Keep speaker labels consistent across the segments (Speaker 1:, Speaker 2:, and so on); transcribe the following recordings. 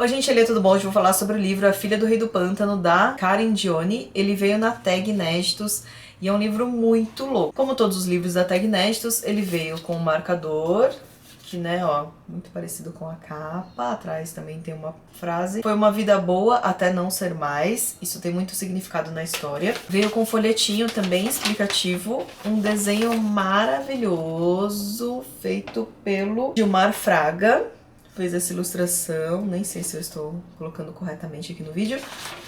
Speaker 1: Oi gente, tudo bom? Hoje eu vou falar sobre o livro A Filha do Rei do Pântano, da Karen Gioni. Ele veio na Tag Inéditos e é um livro muito louco. Como todos os livros da Tag Inéditos, ele veio com um marcador, que né, ó, muito parecido com a capa. Atrás também tem uma frase. Foi uma vida boa até não ser mais. Isso tem muito significado na história. Veio com um folhetinho também explicativo, um desenho maravilhoso feito pelo Gilmar Fraga. Fez essa ilustração, nem sei se eu estou colocando corretamente aqui no vídeo,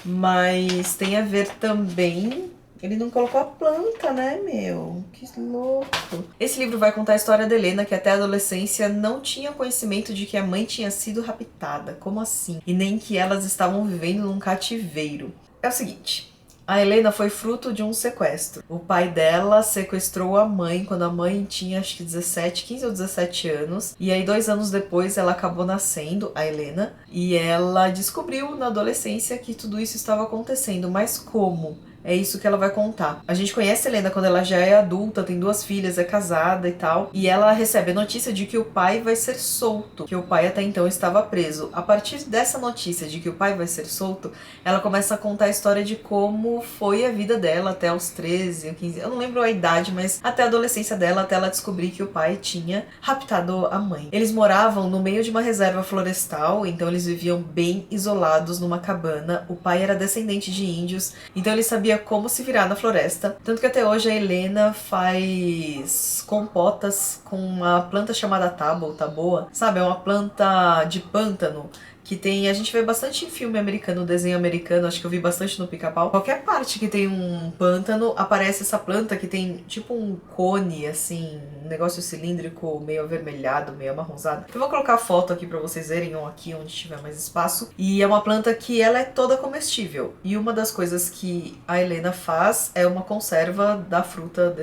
Speaker 1: mas tem a ver também... Ele não colocou a planta, né, meu? Que louco! Esse livro vai contar a história da Helena, que até a adolescência não tinha conhecimento de que a mãe tinha sido raptada. Como assim? E nem que elas estavam vivendo num cativeiro. É o seguinte... A Helena foi fruto de um sequestro. O pai dela sequestrou a mãe quando a mãe tinha acho que 15 ou 17 anos. E aí 2 anos depois ela acabou nascendo, a Helena. E ela descobriu na adolescência que tudo isso estava acontecendo. Mas como? É isso que ela vai contar. A gente conhece a Helena quando ela já é adulta, tem 2 filhas, é casada e tal. E ela recebe a notícia de que o pai vai ser solto, que o pai até então estava preso. A partir dessa notícia de que o pai vai ser solto, ela começa a contar a história de como foi a vida dela até os 13 ou 15, eu não lembro a idade, mas até a adolescência dela, até ela descobrir que o pai tinha raptado a mãe. Eles moravam no meio de uma reserva florestal, então eles viviam bem isolados numa cabana. O pai era descendente de índios, então ele sabia como se virar na floresta. Tanto que até hoje a Helena faz compotas com uma planta chamada taboa, sabe? É uma planta de pântano que tem, a gente vê bastante em filme americano, desenho americano, acho que eu vi bastante no Pica-Pau. Qualquer parte que tem um pântano, aparece essa planta que tem tipo um cone, assim, um negócio cilíndrico, meio avermelhado, meio amarronzado. Eu vou colocar a foto aqui pra vocês verem, ou aqui onde tiver mais espaço. E é uma planta que ela é toda comestível. E uma das coisas que a Helena faz é uma conserva da fruta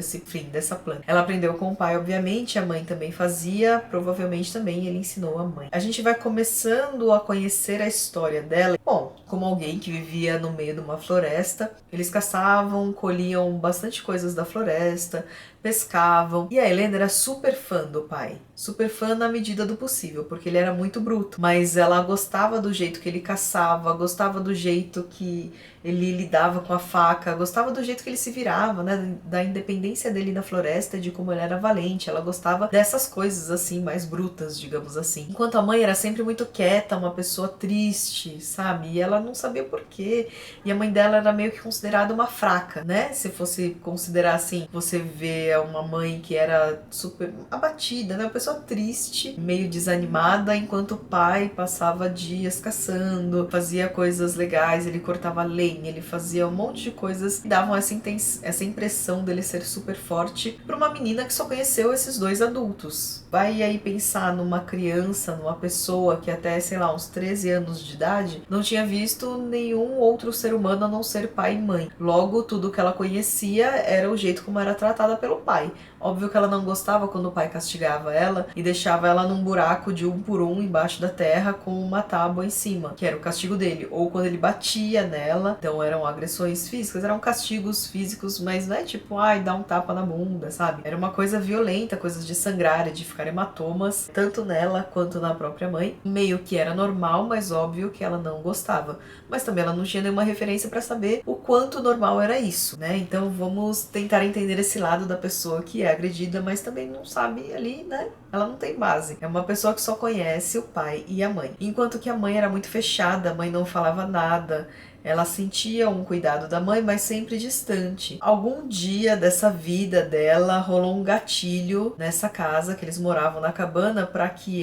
Speaker 1: dessa planta. Ela aprendeu com o pai, obviamente, a mãe também fazia, provavelmente também ele ensinou a mãe. A gente vai começando a conhecer a história dela, bom, como alguém que vivia no meio de uma floresta. Eles caçavam, colhiam bastante coisas da floresta, pescavam. E a Helena era super fã do pai. Super fã na medida do possível, porque ele era muito bruto. Mas ela gostava do jeito que ele caçava, gostava do jeito que ele lidava com a faca, gostava do jeito que ele se virava, né? Da independência dele na floresta, de como ele era valente. Ela gostava dessas coisas assim, mais brutas, digamos assim. Enquanto a mãe era sempre muito quieta, uma pessoa triste, sabe? E ela não sabia por quê. E a mãe dela era meio que considerada uma fraca, né? Se fosse considerar assim, você vê uma mãe que era super abatida, né? Uma pessoa triste, meio desanimada, enquanto o pai passava dias caçando, fazia coisas legais, ele cortava lenha, ele fazia um monte de coisas que davam essa impressão dele ser super forte para uma menina que só conheceu esses 2 adultos. Vai aí pensar numa criança, numa pessoa que até, sei lá, uns 13 anos de idade, não tinha visto nenhum outro ser humano a não ser pai e mãe. Logo, tudo que ela conhecia era o jeito como era tratada pelo pai. Óbvio que ela não gostava quando o pai castigava ela e deixava ela num buraco de 1 por 1 embaixo da terra com uma tábua em cima, que era o castigo dele. Ou quando ele batia nela, então eram agressões físicas, eram castigos físicos, mas não é tipo, ai, dá um tapa na bunda, sabe? Era uma coisa violenta, coisas de sangrar, de ficar hematomas, tanto nela quanto na própria mãe. Meio que era normal, mas óbvio que ela não gostava. Mas também ela não tinha nenhuma referência pra saber o quanto normal era isso, né? Então vamos tentar entender esse lado da pessoa que é agredida, mas também não sabe ali, né? Ela não tem base. É uma pessoa que só conhece o pai e a mãe. Enquanto que a mãe era muito fechada, a mãe não falava nada. Ela sentia um cuidado da mãe, mas sempre distante. Algum dia dessa vida dela rolou um gatilho nessa casa que eles moravam na cabana para que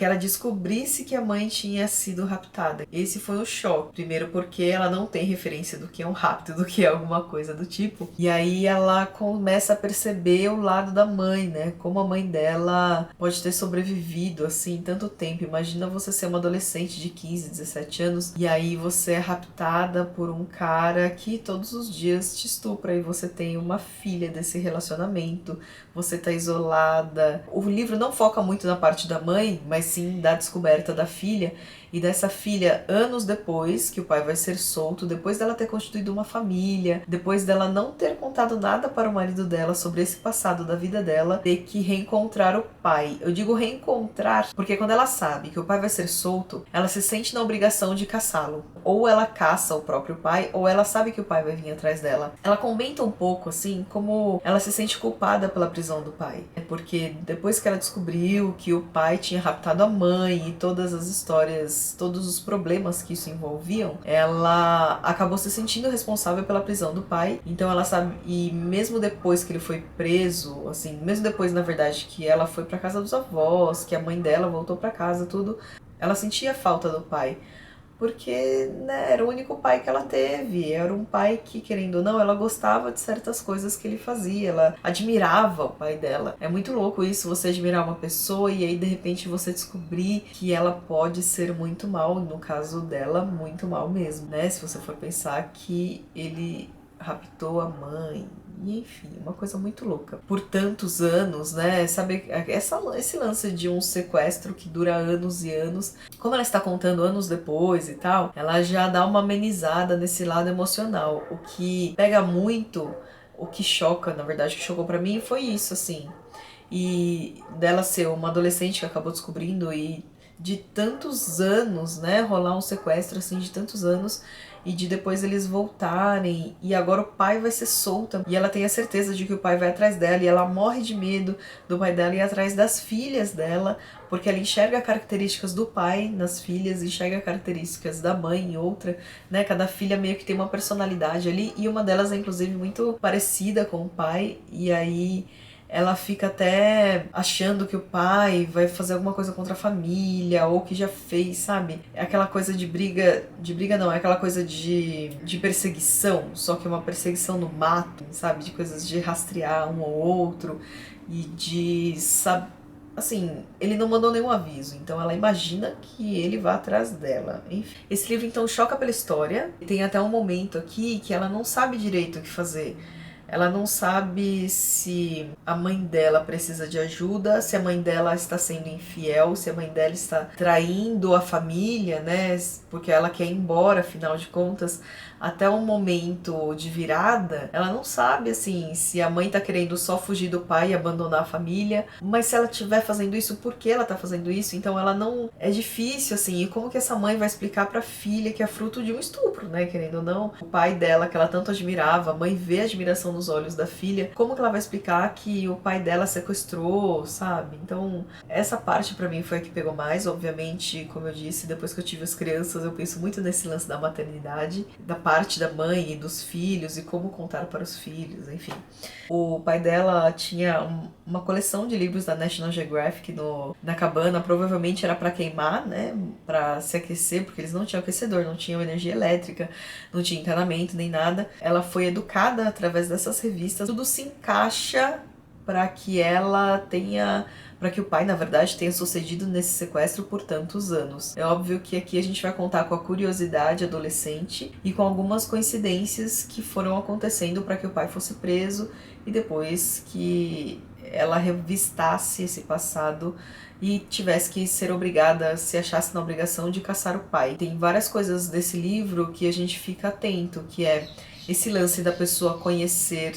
Speaker 1: ela descobrisse que a mãe tinha sido raptada. Esse foi o choque. Primeiro porque ela não tem referência do que é um rapto, do que é alguma coisa do tipo. E aí ela começa a perceber o lado da mãe, né? Como a mãe dela pode ter sobrevivido assim tanto tempo. Imagina você ser uma adolescente de 15, 17 anos e aí você você é raptada por um cara que todos os dias te estupra e você tem uma filha desse relacionamento, você tá isolada. O livro não foca muito na parte da mãe, mas sim da descoberta da filha, e dessa filha anos depois, que o pai vai ser solto, depois dela ter constituído uma família, depois dela não ter contado nada para o marido dela sobre esse passado da vida dela, ter que reencontrar o pai. Eu digo reencontrar porque quando ela sabe que o pai vai ser solto, ela se sente na obrigação de caçá-lo. Ou ela caça o próprio pai, ou ela sabe que o pai vai vir atrás dela. Ela comenta um pouco, assim, como ela se sente culpada pela prisão do pai. Porque depois que ela descobriu que o pai tinha raptado a mãe e todas as histórias, todos os problemas que isso envolviam, ela acabou se sentindo responsável pela prisão do pai. Então ela sabe, e mesmo depois que ele foi preso, assim, mesmo depois, na verdade, que ela foi pra casa dos avós, que a mãe dela voltou pra casa, tudo, ela sentia falta do pai. Porque, né, era o único pai que ela teve, era um pai que, querendo ou não, ela gostava de certas coisas que ele fazia, ela admirava o pai dela. É muito louco isso, você admirar uma pessoa e aí de repente você descobrir que ela pode ser muito mal, no caso dela, muito mal mesmo, né? Se você for pensar que ele raptou a mãe, e enfim, uma coisa muito louca. Por tantos anos, né? Sabe, esse lance de um sequestro que dura anos e anos. Como ela está contando anos depois e tal, ela já dá uma amenizada nesse lado emocional. O que pega muito, o que choca, na verdade, o que chocou pra mim foi isso, assim. E dela ser uma adolescente que acabou descobrindo e de tantos anos, né, rolar um sequestro assim de tantos anos e de depois eles voltarem e agora o pai vai ser solto e ela tem a certeza de que o pai vai atrás dela e ela morre de medo do pai dela ir atrás das filhas dela, porque ela enxerga características do pai nas filhas, enxerga características da mãe em outra, né, cada filha meio que tem uma personalidade ali e uma delas é inclusive muito parecida com o pai e aí ela fica até achando que o pai vai fazer alguma coisa contra a família, ou que já fez, sabe? É aquela coisa de briga não, é aquela coisa de perseguição, só que é uma perseguição no mato, sabe? De coisas de rastrear um ou outro, e de, sabe, assim, ele não mandou nenhum aviso, então ela imagina que ele vá atrás dela. Enfim. Esse livro então choca pela história, e tem até um momento aqui que ela não sabe direito o que fazer. Ela não sabe se a mãe dela precisa de ajuda, se a mãe dela está sendo infiel, se a mãe dela está traindo a família, né? Porque ela quer ir embora, afinal de contas, até um momento de virada, ela não sabe, assim, se a mãe tá querendo só fugir do pai e abandonar a família, mas se ela estiver fazendo isso, por que ela tá fazendo isso? Então ela não... É difícil, assim, e como que essa mãe vai explicar pra filha que é fruto de um estupro, né? Querendo ou não, o pai dela, que ela tanto admirava, a mãe vê a admiração nos olhos da filha, como que ela vai explicar que o pai dela sequestrou, sabe? Então, essa parte pra mim foi a que pegou mais, obviamente, como eu disse, depois que eu tive as crianças, eu penso muito nesse lance da maternidade, da parte da mãe e dos filhos e como contar para os filhos, enfim. O pai dela tinha uma coleção de livros da National Geographic na cabana, provavelmente era para queimar, né, para se aquecer, porque eles não tinham aquecedor, não tinham energia elétrica, não tinha encanamento nem nada. Ela foi educada através dessas revistas, tudo se encaixa para que ela tenha... para que o pai, na verdade, tenha sucedido nesse sequestro por tantos anos. É óbvio que aqui a gente vai contar com a curiosidade adolescente e com algumas coincidências que foram acontecendo para que o pai fosse preso e depois que ela revistasse esse passado e tivesse que ser obrigada, se achasse na obrigação de caçar o pai. Tem várias coisas desse livro que a gente fica atento, que é esse lance da pessoa conhecer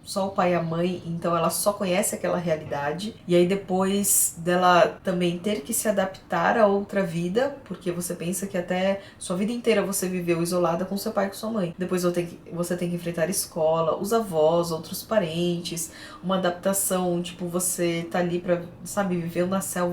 Speaker 1: só o pai e a mãe, então ela só conhece aquela realidade. E aí depois dela também ter que se adaptar a outra vida, porque você pensa que até sua vida inteira você viveu isolada com seu pai e com sua mãe. Depois você tem que enfrentar a escola, os avós, outros parentes, uma adaptação, tipo, você tá ali pra, sabe, viver na selva.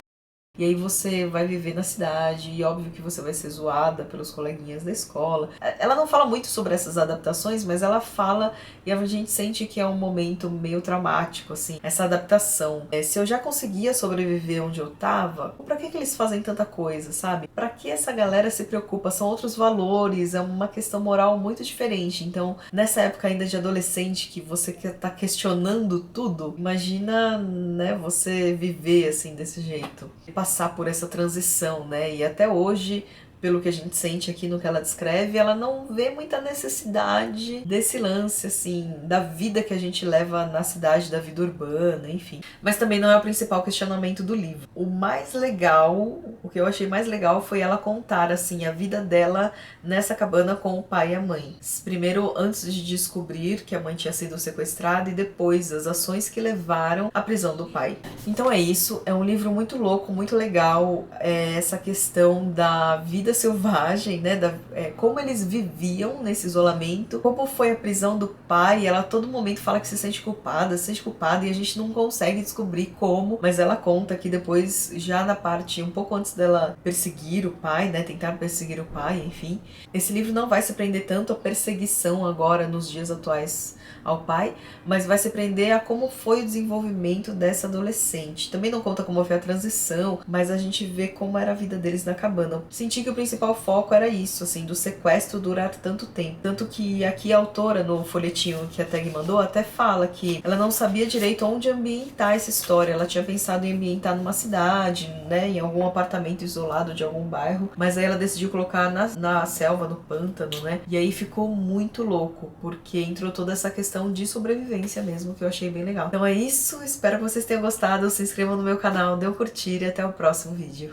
Speaker 1: E aí você vai viver na cidade, e óbvio que você vai ser zoada pelos coleguinhas da escola. Ela não fala muito sobre essas adaptações, mas ela fala e a gente sente que é um momento meio traumático, assim, essa adaptação. Se eu já conseguia sobreviver onde eu tava, pra que eles fazem tanta coisa, sabe? Pra que essa galera se preocupa? São outros valores, é uma questão moral muito diferente. Então, nessa época ainda de adolescente, que você tá questionando tudo, imagina, né, você viver assim, desse jeito. Passar por essa transição, né? E até hoje pelo que a gente sente aqui no que ela descreve, ela não vê muita necessidade desse lance, assim, da vida que a gente leva na cidade, da vida urbana, enfim. Mas também não é o principal questionamento do livro. O mais legal, o que eu achei mais legal foi ela contar, assim, a vida dela nessa cabana com o pai e a mãe. Primeiro, antes de descobrir que a mãe tinha sido sequestrada e depois as ações que levaram à prisão do pai. Então é isso, é um livro muito louco, muito legal, essa questão da vida selvagem, né, como eles viviam nesse isolamento, como foi a prisão do pai. Ela a todo momento fala que se sente culpada e a gente não consegue descobrir como, mas ela conta que depois, já na parte um pouco antes dela perseguir o pai, né, tentar perseguir o pai, enfim, esse livro não vai se prender tanto à perseguição agora nos dias atuais ao pai, mas vai se prender a como foi o desenvolvimento dessa adolescente. Também não conta como foi a transição, mas a gente vê como era a vida deles na cabana. Senti que o principal foco era isso, assim, do sequestro durar tanto tempo. Tanto que aqui a autora, no folhetinho que a Tag mandou, até fala que ela não sabia direito onde ambientar essa história. Ela tinha pensado em ambientar numa cidade, né, em algum apartamento isolado de algum bairro, mas aí ela decidiu colocar na selva, no pântano, né, e aí ficou muito louco, porque entrou toda essa questão de sobrevivência mesmo, que eu achei bem legal. Então é isso, espero que vocês tenham gostado, se inscrevam no meu canal, dê um curtir e até o próximo vídeo.